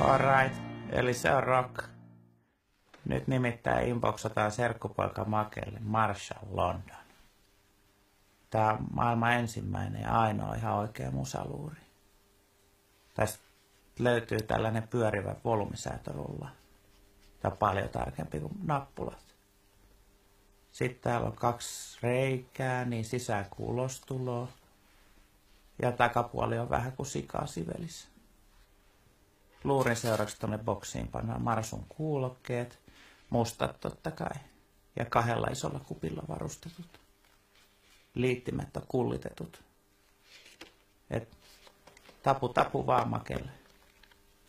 Alright, eli se on rock. Nyt nimittäin inboxataan serkkupoika Makelle Marshall London. Tää on maailman ensimmäinen ja ainoa ihan oikea musaluuri. Tästä löytyy tällainen pyörivä volyymisäätörulla. Tää on paljon tarkempi kuin nappulat. Sitten täällä on 2 reikää, niin sisään kuin ulostuloa. Ja takapuoli on vähän kuin sikaa sivelissä. Luurin seuraavaksi tuonne boksiin pannaan Marsun kuulokkeet, mustat totta kai, ja 2 isolla kupilla varustetut. Liittimet on kullitetut. Et tapu vaan Makelle.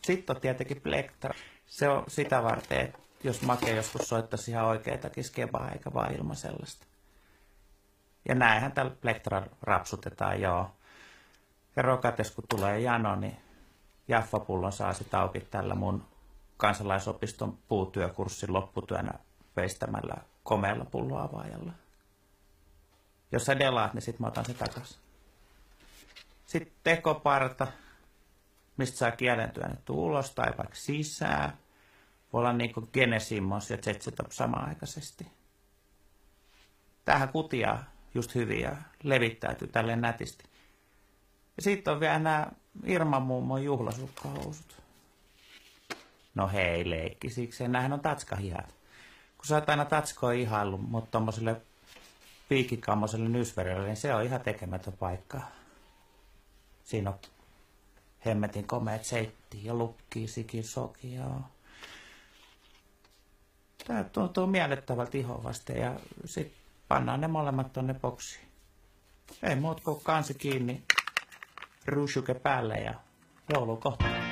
Sitten on tietenkin plektra. Se on sitä varten, että jos Make joskus soittaisi ihan oikeitakin skebaa eikä vaan ilman sellaista. Ja näinhän tällä plektra rapsutetaan, joo. Ja rokates kun tulee jano, niin Jaffa-pullon saa sitä auki tällä mun kansalaisopiston puutyökurssin lopputyönä veistämällä komealla pulloavaajalla. Jos sä delaat, niin sit mä otan se takas. Sitten tekoparta, mistä saa kielen työnnetty ulos tai vaikka sisään. Voi olla niinku Genesimmos ja Zetsetop samanaikaisesti. Tähän kutiaa just hyvin ja levittäytyy tälleen nätisti. Ja sitten on vielä nämä Irman mummon juhlasukkahousut. No hei, leikki siksi. Nämähän on tatskahihat. Kun sä oot aina tatskoa ihaillut, mutta tommoselle piikkikammoiselle nysverille, niin se on ihan tekemätön paikka. Siinä on hemmetin komeet seittiä ja lukkii, sikin, soki, joo. Tää tuntuu miellyttävältä ihon vasten ja sit pannaan ne molemmat tonne boksiin. Ei muut kuin kansi kiinni, ruusuke päälle ja joulu kohta.